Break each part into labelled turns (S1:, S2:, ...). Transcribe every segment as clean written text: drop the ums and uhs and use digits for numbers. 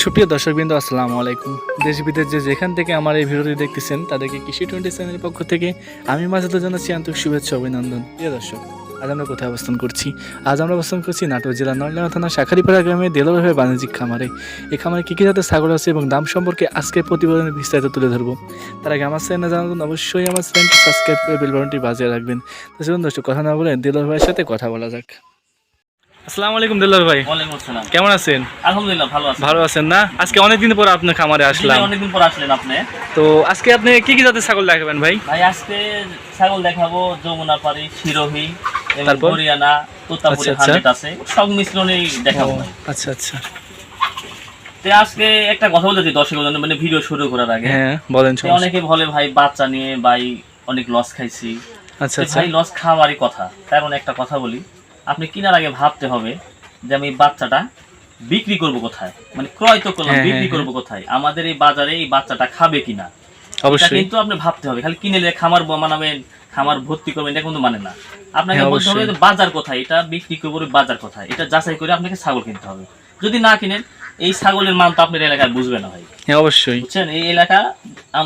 S1: সুপ্রিয় দর্শকবৃন্দ, আসসালামু আলাইকুম। দেশ বিদেশ যেখান থেকে আমার এই ভিডিওটি দেখতেছেন তাদেরকে কৃষি 20 চ্যানেলের পক্ষ থেকে আমি মাঝাতে জানাচ্ছি আন্তরিক শুভেচ্ছা অভিনন্দন। প্রিয় দর্শক, আজ আমরা কোথায় অবস্থান করছি? আজ আমরা অবস্থান করছি নাটোর জেলার নলডাঙ্গা থানা শাখারিপাড়া গ্রামে দেলোয়ার বাণিজ্যিক খামারে। এই খামারে কী কী জাতের ছাগল আছে এবং দাম সম্পর্কে আজকে প্রতিবেদনে বিস্তারিত তুলে ধরবো। তার আগে আমার চ্যানেল জানাবেন, অবশ্যই আমার চ্যানেলটি সাবস্ক্রাইব করে বেল বাটনটি বাজিয়ে রাখবেন। তো চলুন দর্শক, কথা না বলে দেলোয়ার ভাইয়ের সাথে কথা বলা যাক। আসসালামু আলাইকুম দেলোয়ার ভাই।
S2: ওয়ালাইকুম আসসালাম।
S1: কেমন আছেন?
S2: আলহামদুলিল্লাহ ভালো আছি।
S1: ভালো আছেন না? আজকে অনেকদিন পর আপনার খামারে আসলাম।
S2: অনেকদিন পর আসলেন আপনি।
S1: তো আজকে আপনি কি কি জাতের ছাগল দেখাবেন ভাই?
S2: ভাই আজকে ছাগল দেখাবো যমুনাপাড়ি, শিরোহী এবং
S1: তারপর?
S2: হরিয়ানা, তোতাপুরি
S1: আচ্ছা, আচ্ছা।
S2: 100 আছে, সব মিশ্রণেই দেখাবো ভাই।
S1: আচ্ছা আচ্ছা,
S2: তো আজকে একটা কথা বলতে চাই দর্শকদের জন্য, মানে ভিডিও শুরু করার আগে।
S1: হ্যাঁ বলেন।
S2: তো অনেকে বলে ভাই বাচ্চা নিয়ে ভাই অনেক লস খাইছি।
S1: আচ্ছা
S2: তো
S1: আচ্ছা,
S2: ভাই লস খাওয়ারই কথা, কারণ একটা কথা বলি, আপনি কেনার আগে ভাবতে হবে যে আমি বাচ্চাটা বিক্রি করব কোথায়, মানে ক্রয় তো করলাম,
S1: হ্যাঁ,
S2: বিক্রি
S1: হ্যাঁ,
S2: করব কোথায়, আমাদের এই বাজারে এই বাচ্চাটা খাবে কিনা, এটা
S1: অবশ্যই।
S2: কিন্তু আপনি ভাবতে হবে। খালি কিনে খামার বানাবেন, খামার ভর্তি করবেন, এটা কিন্তু মানে না। আপনাকে
S1: হ্যাঁ,
S2: বলতে হবে
S1: অবশ্যই।
S2: যে বাজার কোথায়, এটা বিক্রি করবো বাজার কোথায়, এটা যাচাই করে আপনাকে ছাগল কিনতে হবে। যদি না কিনেন, এই ছাগলের মান তো আপনার এলাকায় বুঝবে না ভাই,
S1: হ্যাঁ অবশ্যই।
S2: বুঝছেন? এই এলাকা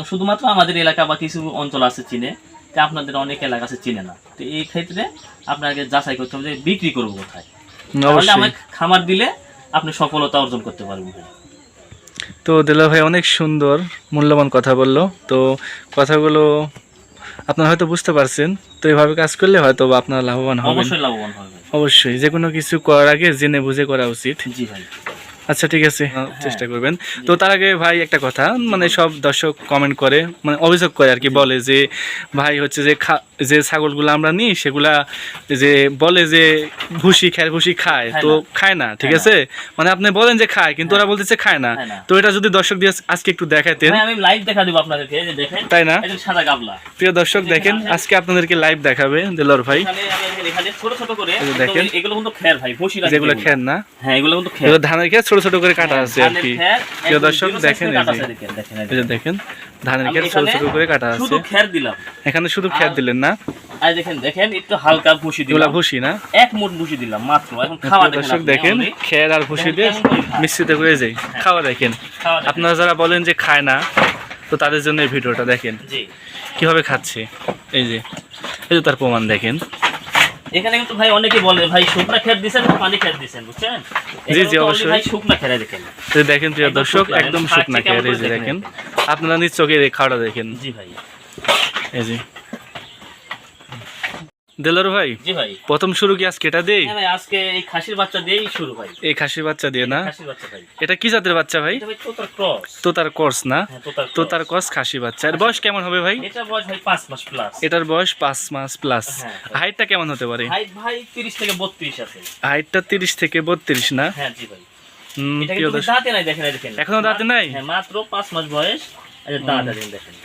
S2: শুধুমাত্র আমাদের এলাকা বা কিছু অঞ্চল আছে চিনে, তা আপনাদের অনেক এলাকা আছে চিনে না। তো এই ক্ষেত্রে আপনাকে যাচাই করতে হবে যে বিক্রি করবো কোথায়, তাহলে
S1: অবশ্যই।
S2: আমাকে খামার দিলে আপনি সফলতা অর্জন করতে পারবেন ভাই।
S1: তো দেলোয়ার ভাই অনেক সুন্দর মূল্যবান কথা বললো। তো কথাগুলো আপনারা হয়তো বুঝতে পারছেন। তো এভাবে কাজ করলে হয়তো বা আপনারা লাভবান হবেন।
S2: অবশ্যই লাভবান হবে।
S1: অবশ্যই, যে কোনো কিছু করার আগে জেনে বুঝে করা উচিত।
S2: জি ভাই।
S1: আচ্ছা ঠিক আছে, চেষ্টা করবেন। তো তার আগে ভাই একটা কথা, মানে সব দর্শক কমেন্ট করে, মানে অভিযোগ করে আর কি, বলে যে ভাই হচ্ছে যে যে ছাগলগুলো আমরা নিই সেগুলা যে বলে যে ভুসি খায়, তো খায় না। ঠিক আছে, মানে আপনি বলেন যে খায়, কিন্তু ওরা বলতেছে খায় না। তো এটা যদি দর্শক দিয়ে আজকে একটু দেখাইতেন।
S2: আমি লাইভ দেখা দেব আপনাদেরকে, এই যে দেখেন,
S1: তাই না?
S2: এই যে সাদা গাবলা।
S1: প্রিয় দর্শক দেখেন, আজকে আপনাদেরকে লাইভ দেখাবে দেলোয়ার ভাই।
S2: এখানে ছোট ছোট করে
S1: দেখেন,
S2: এগুলো কিন্তু খের ভাই, ভুসি রাখে
S1: যেগুলো খের না,
S2: হ্যাঁ এগুলো কিন্তু খের,
S1: এগুলো ধানের খের ছোট ছোট করে কাটা আছে আর কি। প্রিয় দর্শক দেখেন, এই যে দেখেন ধানের খের ছোট ছোট করে কাটা আছে।
S2: শুধু খের দিলাম,
S1: এখানে শুধু খের দিলেন না?
S2: আর দেখেন দেখেন একটু হালকা ভুসি দিলাম,
S1: ভুসি না,
S2: এক মুঠ ভুসি দিলাম মাত্র। এখন খাওয়া দেখেন
S1: দর্শক দেখেন, খের আর ভুসি দিয়ে মিশ্রিত করে যাই খাওয়া দেখেন। আপনারা যারা বলেন যে খায় না, তো তাদের জন্য এই ভিডিওটা দেখেন
S2: জি
S1: কিভাবে খাচ্ছে। এই যে তার প্রমাণ দেখেন।
S2: এখানে কিন্তু ভাই অনেকে বলে ভাই শুকনা খের দিবেন না পানি খের দিবেন, বুঝছেন?
S1: জি জি অবশ্যই
S2: ভাই শুকনা খের দেখেন।
S1: তো দেখেন প্রিয় দর্শক, একদম শুকনা খের। এই যে দেখেন, আপনারা নিজ চোখে খাওয়াটা দেখেন।
S2: জি ভাই।
S1: এই যে দেলোয়ার ভাই,
S2: জি ভাই,
S1: প্রথম শুরু কি আজকে এটা দেই?
S2: হ্যাঁ ভাই, আজকে এই খাসির বাচ্চা দিয়েই শুরু ভাই।
S1: এই খাসির বাচ্চা দিয়ে না?
S2: খাসির বাচ্চা ভাই।
S1: এটা কি জাতের বাচ্চা ভাই?
S2: এটা ভাই তোতার ক্রস।
S1: তোতার ক্রস না?
S2: হ্যাঁ
S1: তোতার ক্রস খাসি বাচ্চা। এর বয়স কেমন হবে ভাই?
S2: এটা বয়স ভাই 5 মাস প্লাস।
S1: এটার বয়স 5 মাস প্লাস।
S2: হ্যাঁ।
S1: হাইটটা কেমন হতে পারে?
S2: হাইট ভাই 30 থেকে 32 আছে।
S1: হাইটটা 30 থেকে 32 না?
S2: হ্যাঁ জি ভাই।
S1: হুম,
S2: এটা
S1: প্রিয়
S2: কিন্তু
S1: দর্শক
S2: দাঁতে নাই, দেখেন দেখেন।
S1: এখনো দাঁতে নাই?
S2: হ্যাঁ মাত্র 5 মাস বয়স। এই যে দাঁত দেখেন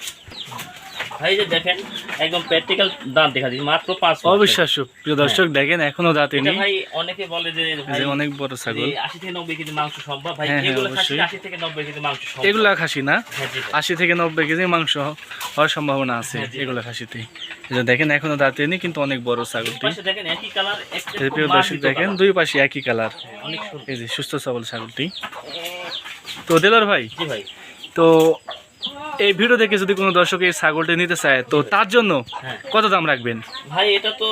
S2: ভাই, যে দেখেন একদম প্র্যাকটিক্যাল দাঁত দেখা দিই, মাত্র 5 মাস।
S1: অবিশ্বাস্য প্রিয় দর্শক দেখেন, এখনো দাঁতে
S2: এটা
S1: নেই।
S2: ভাই অনেকে বলে যে ভাই
S1: অনেক বড় ছাগল,
S2: 80 থেকে 90 কেজি মাংস সম্ভব ভাই।
S1: হ্যাঁ,
S2: এগুলো খাসি
S1: অবশ্যই।
S2: 80 থেকে 90 কেজি মাংস সম্ভব।
S1: এগুলা খাসি না?
S2: হ্যাঁ জি ভাই।
S1: 80 থেকে 90 কেজি মাংস হওয়ার সম্ভাবনা আছে
S2: হ্যাঁ, জি।
S1: এগুলা খাসিতে। এই যে দেখেন এখনো দাঁতে নেই, কিন্তু অনেক বড় ছাগলটি।
S2: পাশে দেখেন একই কালার,
S1: এই যে প্রিয় দর্শক দেখেন, দুই পাশে একই কালার।
S2: অনেক সুন্দর।
S1: এই যে সুস্থ সবল ছাগলটি। তো দেলোয়ার ভাই,
S2: জি ভাই।
S1: তো এই ভিডিও দেখে যদি কোনো দর্শক এই ছাগলটি নিতে চায়, তো তার জন্য
S2: হ্যাঁ
S1: কত দাম রাখবেন?
S2: ভাই এটা তো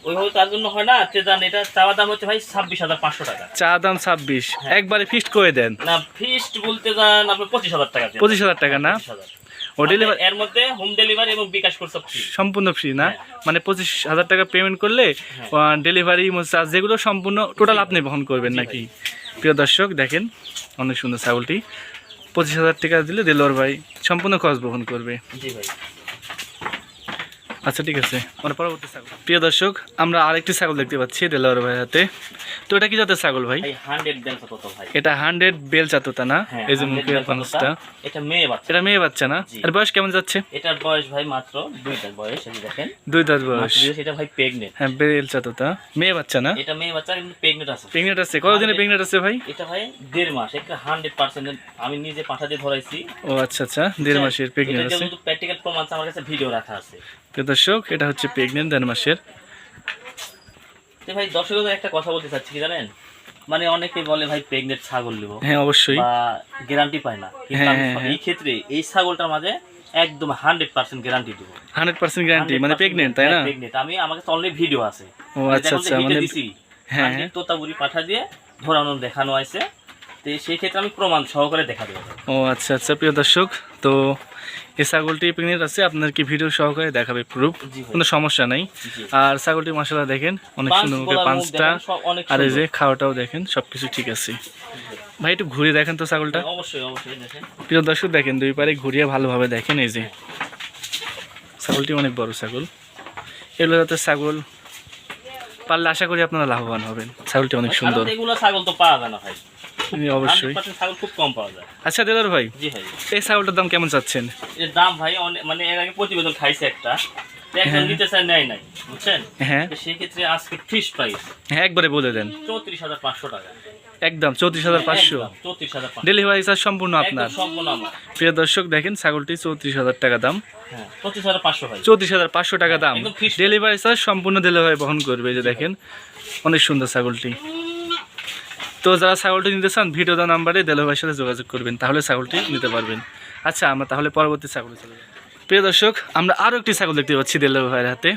S2: ওইভাবে তার জন্য হয় না, এটা চাওয়া দাম হচ্ছে ভাই 26,500 টাকা।
S1: চা দাম 26,
S2: হ্যাঁ।
S1: একবারে ফিক্সড করে দেন।
S2: না ফিস্ট বলতে যান আপনি 25,000 টাকা দেন।
S1: 25,000 টাকা না?
S2: 25,000
S1: ও ডেলিভারি
S2: এর মধ্যে হোম ডেলিভারি এবং বিকাশ খরচ ফ্রি,
S1: সম্পূর্ণ ফ্রি না?
S2: হ্যাঁ।
S1: মানে 25,000 টাকা পেমেন্ট করলে ডেলিভারি চার্জ যেগুলো সম্পূর্ণ টোটাল আপনি বহন করবেন নাকি? প্রিয় দর্শক দেখেন, অনেক সুন্দর ছাগলটি। 25,000 টাকা দিলে দেলোয়ার ভাই সম্পূর্ণ খরচ বহন করবে।
S2: জি ভাই।
S1: আচ্ছা ঠিক আছে, মানে পরবর্তী ছাগল। প্রিয় দর্শক, আমরা আরেকটি ছাগল দেখতে পাচ্ছি দেলোয়ার ভাই হাতে। তো এটা কি জাতের ছাগল ভাই?
S2: ভাই 100 বেলচা কত ভাই?
S1: এটা 100 বেল জাতটা না?
S2: হ্যাঁ,
S1: এই যে
S2: 100
S1: মুখের
S2: বেলচা
S1: পাঁচটা।
S2: এটা মেয়ে বাচ্চা।
S1: এটা মেয়ে বাচ্চা না?
S2: জি।
S1: এর বয়স কেমন যাচ্ছে?
S2: এটার বয়স ভাই মাত্র 2 দাঁত বয়স, এই যে দেখেন
S1: 2 দাঁত বয়স।
S2: এটা ভাই প্রেগন্যান্ট।
S1: হ্যাঁ, বেল জাতটা মেয়ে বাচ্চা না?
S2: এটা মেয়ে বাচ্চা কিন্তু প্রেগন্যান্ট আছে।
S1: প্রেগনেন্ট আছে? কতদিনে প্রেগনেন্ট আছে ভাই?
S2: এটা ভাই 1.5 মাস, এটা 100% আমি নিজে পাঠা দিয়ে ধরাইছি।
S1: ও আচ্ছা আচ্ছা, 1.5 মাসের প্রেগনেন্ট
S2: এটা
S1: আছে।
S2: কিন্তু প্র্যাকটিক্যাল প্রমাণ আছে, আমার কাছে ভিডিও রাখা আছে।
S1: প্রিয় দর্শক, এটা হচ্ছে প্রেগনেন্ট 1.5 মাসের।
S2: তো ভাই দর্শকদের একটা কথা বলতে চাচ্ছি কি জানেন, মানে অনেকে বলে ভাই প্রেগনেন্ট ছাগল নিব,
S1: হ্যাঁ অবশ্যই,
S2: বা গ্যারান্টি পায় না, কিন্তু
S1: হ্যাঁ,
S2: আমি
S1: হ্যাঁ, হ্যাঁ।
S2: এই ক্ষেত্রে এই ছাগলটার মাঝে একদম 100% গ্যারান্টি দিব।
S1: 100% গ্যারান্টি, মানে প্রেগনেন্ট, তাই না?
S2: প্রেগনেন্ট, আমি আমাকে অলরেডি ভিডিও আছে।
S1: ও আচ্ছা আচ্ছা,
S2: হিটে
S1: মানে
S2: দিছি,
S1: হ্যাঁ,
S2: 100
S1: হ্যাঁ।
S2: তোতাপুরি পাঠা দিয়ে ধরানো দেখানো আছে। তো সেই ক্ষেত্রে আমি প্রমাণ সহকারে দেখা দেবো।
S1: ও আচ্ছা আচ্ছা, প্রিয় দর্শক, তো এই ছাগলটি প্রেগনেন্ট আছে, আপনার কি ভিডিও সহকারে দেখাবে প্রুফ,
S2: জি ভাই।
S1: কোনো সমস্যা নাই।
S2: জি।
S1: আর ছাগলটি মাশাআল্লাহ দেখেন অনেক
S2: পাঁচ
S1: সুন্দর, মুখে
S2: গলার মুখ
S1: পাঁচটা,
S2: দেখেন, সব অনেক
S1: আর এই যে
S2: সুন্দর।
S1: খাওয়াটাও দেখেন, সবকিছু ঠিক আছে। ভাই একটু ঘুরে দেখেন তো ছাগলটা।
S2: অবশ্যই অবশ্যই দেখেন।
S1: প্রিয় দর্শক দেখেন, দুই পারে ঘুরিয়ে ভালোভাবে দেখেন। এই যে ছাগলটি অনেক বড় ছাগল, এগুলো যাতে ছাগল পারলে আশা করি আপনারা লাভবান হবেন। ছাগলটি অনেক সুন্দর,
S2: কারণ এগুলো ছাগল তো পাওয়া যায় না ভাই,
S1: অবশ্যই।
S2: 100% ছাগল খুব কম পাওয়া যায়।
S1: আচ্ছা দিলার ভাই,
S2: জি ভাই।
S1: এই ছাগলটার দাম কেমন চাচ্ছেন?
S2: এর দাম ভাই মানে এর আগে প্রতিবেদন খাইছে একটা, তো একজন
S1: হ্যাঁ।
S2: নিতে চায় নেয় নাই, বুঝছেন?
S1: হ্যাঁ
S2: তো সেই ক্ষেত্রে আজকে ফিক্স প্রাইস
S1: হ্যাঁ, একবারে বলে দেন।
S2: 34,500 টাকা।
S1: একদম 34,500।
S2: 34,500
S1: ডেলিভারি চার্জ সম্পূর্ণ আপনার।
S2: একদম সম্পূর্ণ আমার।
S1: প্রিয় দর্শক দেখেন, ছাগলটি 34,000 টাকা দাম,
S2: হ্যাঁ 34,500 ভাই।
S1: 34,500 টাকা দাম।
S2: একদম fixed।
S1: ডেলিভারি চার্জ সম্পূর্ণ ডেলিভারি বহন করবে। এই যে দেখেন অনেক সুন্দর ছাগলটি। তো যারা ছাগলটি নিতে চান, ভিডিও দেওয়া নাম্বারে ডেলিভারির সাথে যোগাযোগ করবেন, তাহলে ছাগলটি নিতে পারবেন। আচ্ছা, আমরা তাহলে পরবর্তী ছাগলে চলে যাব। প্রিয় দর্শক, আমরা আরও একটি ছাগল দেখতে পাচ্ছি দেলোয়ার ভাইয়ের হাতে।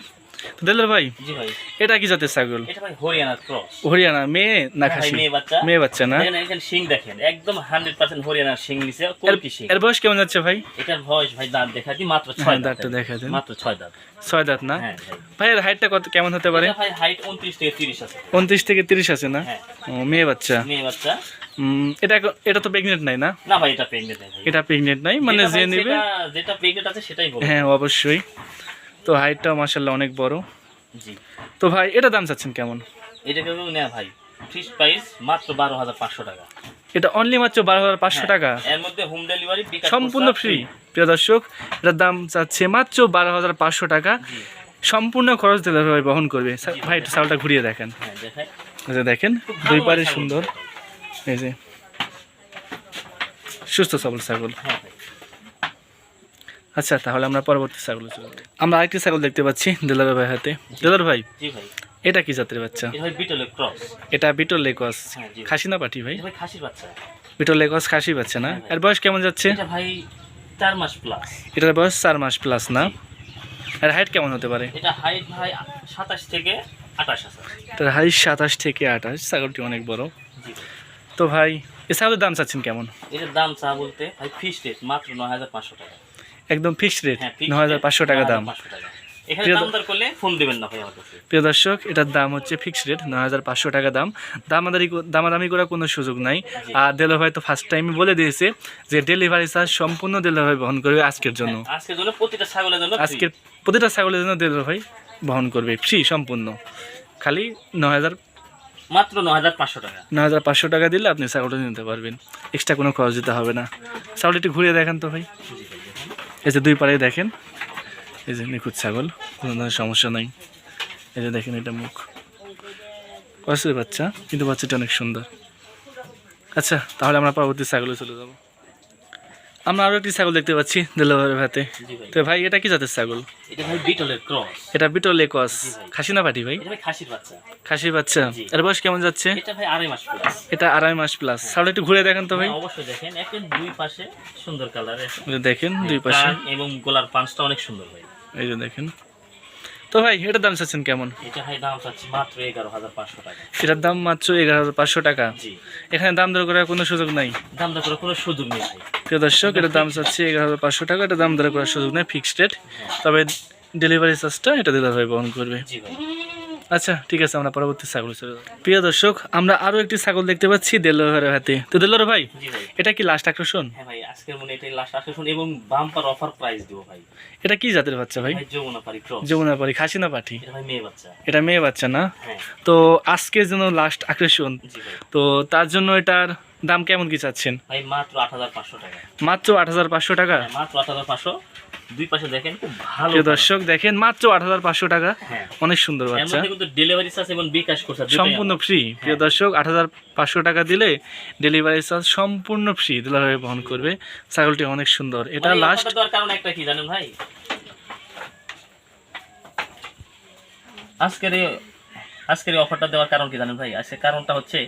S1: তো দেলোয়ার ভাই,
S2: জি ভাই।
S1: এটা কি জাতের ছাগল?
S2: এটা ভাই হরিয়ানার ক্রস।
S1: হরিয়ানা, মেয়ে না
S2: ভাই
S1: খাসি?
S2: মেয়ে বাচ্চা।
S1: মেয়ে বাচ্চা না?
S2: দেখেন এখানে শিং দেখেন, একদম 100% হরিয়ানার শিং নিছে, কলকি শিং।
S1: এর বয়স কেমন যাচ্ছে ভাই?
S2: এটার বয়স ভাই দাঁত দেখাচ্ছি মাত্র 6
S1: হ্যাঁ,
S2: দাঁত।
S1: দাঁতটা দেখা দেন।
S2: মাত্র 6 দাঁত।
S1: 6 দাঁত না?
S2: হ্যাঁ ভাই।
S1: ভাইয়ের হাইটটা কত কেমন হতে পারে?
S2: এটা ভাই হাইট 29 থেকে 30 আছে।
S1: 29 থেকে 30 আছে না?
S2: হ্যাঁ।
S1: ও, মেয়ে বাচ্চা।
S2: মেয়ে বাচ্চা।
S1: এটা তো প্রেগনেন্ট নাই না?
S2: না ভাই এটা প্রেগনেন্ট ভাই।
S1: এটা প্রেগনেন্ট নাই, মানে
S2: যেটা
S1: যে
S2: ভাই
S1: নেবে।
S2: যেটা প্রেগনেন্ট আছে সেটাই বলবো।
S1: হ্যাঁ অবশ্যই। তো হাইটটা মাশাআল্লাহ অনেক বড়।
S2: জি।
S1: তো ভাই এটা দাম চাচ্ছেন কেমন?
S2: এটা কেউ নেয় ভাই, ফিক্স প্রাইস মাত্র 12,500 টাকা।
S1: এটা অনলি মাত্র 12,500 টাকা,
S2: এর মধ্যে হোম ডেলিভারি
S1: সম্পূর্ণ ফ্রি। প্রিয় দর্শক, এটার দাম চাচ্ছে মাত্র 12,500 টাকা,
S2: জি।
S1: সম্পূর্ণ খরচ ডেলিভারি বহন করবে। ভাই একটু ছাগলটা ঘুরিয়ে দেখেন।
S2: হ্যাঁ দেখাই।
S1: এই যে দেখেন
S2: খুব
S1: দুই
S2: ভালো
S1: পারে
S2: ছাগল।
S1: সুন্দর, এই যে সুস্থ সবল ছাগল।
S2: হ্যাঁ ভাই।
S1: আচ্ছা, তাহলে আমরা পরবর্তী ছাগলে চলে যাব। আমরা আরেকটি ছাগল দেখতে পাচ্ছি দেলার ভাই হাতে। দেলার ভাই,
S2: জি ভাই।
S1: এটা কি জাতের বাচ্চা?
S2: এটা ভাই বিটলের ক্রস।
S1: এটা বিটল লেকস,
S2: হ্যাঁ জি।
S1: খাসি না পাটি ভাই?
S2: এটা ভাই খাসির বাচ্চা।
S1: বিটল লেকস খাসি বাচ্চা না?
S2: হ্যাঁ ভাই।
S1: এর বয়স কেমন যাচ্ছে?
S2: এটা ভাই 4 মাস প্লাস।
S1: এটার বয়স 4 মাস প্লাস না? আর হাইট কেমন হতে পারে?
S2: এটা হাইট ভাই 27 থেকে 28 আছে।
S1: এটার হাইট 27 থেকে 28। ছাগলটি অনেক বড়।
S2: জি ভাই।
S1: তো ভাই এই ছাগলের দাম চাচ্ছেন কেমন?
S2: এটার দাম চা বলতে ভাই ফিক্সড রেট মাত্র 9,500 টাকা।
S1: একদম ফিক্সড রেট,
S2: হ্যাঁ, fixed
S1: 9,500 টাকা দাম।
S2: 9,500 টাকা। এখানে
S1: প্রিয়
S2: দাম দর করলে ফোন দিবেন না ভাই আমার কাছে।
S1: প্রিয় দর্শক, এটার দাম হচ্ছে ফিক্সড রেট 9,500 টাকা দাম। দামাদামি করার কোনো সুযোগ নাই। আর ডেলিভারি তো ফার্স্ট টাইমে বলে দিয়েছে যে ডেলিভারি চার্জ সম্পূর্ণ ডেলিভারি বহন করবে আজকের জন্য।
S2: হ্যাঁ, আজকের জন্য প্রতিটা ছাগলের জন্য free।
S1: আজকের প্রতিটা ছাগলের জন্য ডেলিভারি বহন করবে ফ্রি সম্পূর্ণ। খালি
S2: মাত্র 9,500 টাকা।
S1: 9,500 টাকা দিলে আপনি ছাগলটা নিতে পারবেন, এক্সট্রা কোনো খরচ দিতে হবে না। ছাগলটি একটু ঘুরিয়ে দেখেন তো ভাই।
S2: জি ভাই দেখেন।
S1: এই যে দুই পাড়ে দেখেন, এই যে নিখুঁত ছাগল, কোনো ধরনের সমস্যা নাই। এই যে দেখেন এটা মুখ, অবশ্যই বাচ্চা, কিন্তু বাচ্চাটা অনেক সুন্দর। আচ্ছা, তাহলে আমরা পরবর্তী ছাগলে চলে যাব। আমরা আরও একটি ছাগল দেখতে পাচ্ছি দেলোয়ারের হাতে।
S2: জি ভাই।
S1: তো ভাই এটা কি জাতের ছাগল?
S2: এটা ভাই বিটলের ক্রস।
S1: এটা বিটল লেকস,
S2: জি ভাই।
S1: খাসি না পাটি ভাই?
S2: এটা ভাই খাসির বাচ্চা।
S1: খাসির বাচ্চা।
S2: জি।
S1: এর বয়স কেমন যাচ্ছে?
S2: এটা ভাই 2.5 মাস প্লাস।
S1: এটা 2.5 মাস প্লাস। ছাগল একটু ঘুরে দেখেন তো ভাই।
S2: হ্যাঁ, অবশ্যই দেখেন, একটা দুই পাশে সুন্দর কালার আছে।
S1: এই যে দেখেন দুই পাশে,
S2: এবং গলার পাঁচটা অনেক সুন্দর ভাই।
S1: এই যে দেখেন। তো ভাই এটার দাম চাচ্ছেন কেমন?
S2: এটা ভাই দাম চাচ্ছি মাত্র 11,500 টাকা।
S1: এটার দাম মাত্র 11,500 টাকা।
S2: জি।
S1: এখানে দাম দর করার কোনো সুযোগ নাই।
S2: দাম দর করার কোনো সুযোগ নেই ভাই।
S1: প্রিয় দর্শক, এটার দাম চাচ্ছে 11,500 টাকা। এটা দাম দর করার সুযোগ নেই, ফিক্সড রেট। তবে ডেলিভারি চার্জটা এটা ডেলিভারি বহন করবে।
S2: জি ভাই।
S1: আচ্ছা ঠিক আছে, আমরা পরবর্তী ছাগল চলে যাব। প্রিয় দর্শক, আমরা আরও একটি ছাগল দেখতে পাচ্ছি দেলোয়ারের হাতে। তো দেলোয়ার ভাই,
S2: জি ভাই।
S1: এটা কি লাস্ট আকর্ষণ?
S2: হ্যাঁ ভাই, আজকের মনে এটাই লাস্ট আকর্ষণ এবং বাম্পার অফার প্রাইস দিব ভাই।
S1: এটা কি জাতের বাচ্চা ভাই?
S2: ভাই যমুনা পারি ক্রস।
S1: যমুনা পারি, খাসি না পাঠি?
S2: এটা ভাই মেয়ে বাচ্চা।
S1: এটা মেয়ে বাচ্চা না?
S2: হ্যাঁ।
S1: তো আজকের জন্য লাস্ট আকর্ষণ,
S2: জি ভাই।
S1: তো তার জন্য এটার দাম কেমন কি চাচ্ছেন?
S2: ভাই মাত্র 8,500 টাকা।
S1: মাত্র 8,500 টাকা।
S2: হ্যাঁ, মাত্র 8,500। দুই পাশে দেখেন খুব ভালো।
S1: প্রিয় দর্শক দেখেন, মাত্র 8,500 টাকা।
S2: হ্যাঁ।
S1: অনেক সুন্দর
S2: এর
S1: বাচ্চা,
S2: মধ্যে কিন্তু ডেলিভারি চার্জ এবং বিকাশ করছে
S1: সম্পূর্ণ ফ্রি। প্রিয় দর্শক, 8,500 টাকা দিলে ডেলিভারি চার্জ সম্পূর্ণ ফ্রি ডেলিভারি বহন করবে। ছাগলটি অনেক সুন্দর। এটা লাস্ট
S2: দেওয়ার কারণ একটা কি জানেন ভাই? আজকের এই অফারটা দেওয়ার কারণ কি জানেন ভাই? আজকে কারণটা হচ্ছে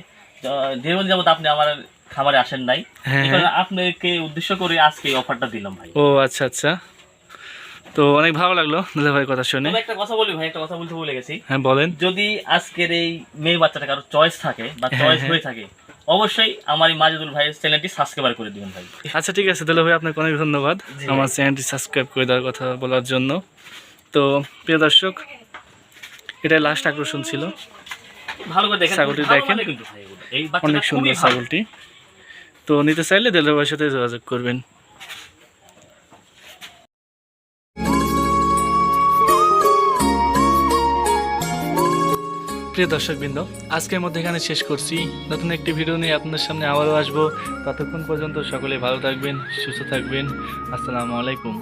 S2: দীর্ঘদিন যাবত আপনি আমার খামারে আসেন নাই,
S1: হ্যাঁ
S2: এই
S1: হ্যাঁ।
S2: কারণে আপনাকে উদ্দেশ্য করে আজকে এই অফারটা দিলাম ভাই।
S1: ও আচ্ছা আচ্ছা, তো অনেক ভালো লাগলো দুলা ভাই কথা শুনে।
S2: তবে একটা কথা বলি ভাই, একটা কথা বলতে ভুলে গেছি।
S1: হ্যাঁ বলেন।
S2: যদি আজকের এই মেয়ে বাচ্চাটা কারো চয়েস থাকে বা
S1: হ্যাঁ,
S2: চয়েস
S1: হ্যাঁ।
S2: হয়ে থাকে, অবশ্যই আমার এই মাজেদুল ভাইয়ের চ্যানেলটি সাবস্ক্রাইব করে দিবেন ভাই।
S1: আচ্ছা ঠিক আছে দুলা ভাই, আপনাকে অনেক ধন্যবাদ
S2: জি
S1: আমার
S2: ভাই।
S1: চ্যানেলটি সাবস্ক্রাইব করে দেওয়ার কথা বলার জন্য। তো প্রিয় দর্শক, এটাই লাস্ট আকর্ষণ ছিল।
S2: ভালো করে দেখেন,
S1: ছাগলটি
S2: ভালো
S1: দেখেন,
S2: মানে কিন্তু ভাই এগুলো। এই বাচ্চাটা
S1: অনেক সুন্দর
S2: খুবই ভালো।
S1: ছাগলটি। তো নিতে চাইলে দুলা ভাইয়ের সাথে যোগাযোগ করবেন। প্রিয় দর্শকবৃন্দ, আজকের মধ্যে এখানে শেষ করছি। নতুন একটি ভিডিও নিয়ে আপনাদের সামনে আবারও আসবো। ততক্ষণ পর্যন্ত সকলে ভালো থাকবেন, সুস্থ থাকবেন। আসসালামু আলাইকুম।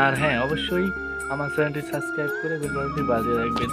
S1: আর হ্যাঁ, অবশ্যই আমার চ্যানেলটি সাবস্ক্রাইব করে বেল বাটনটি বাজিয়ে রাখবেন।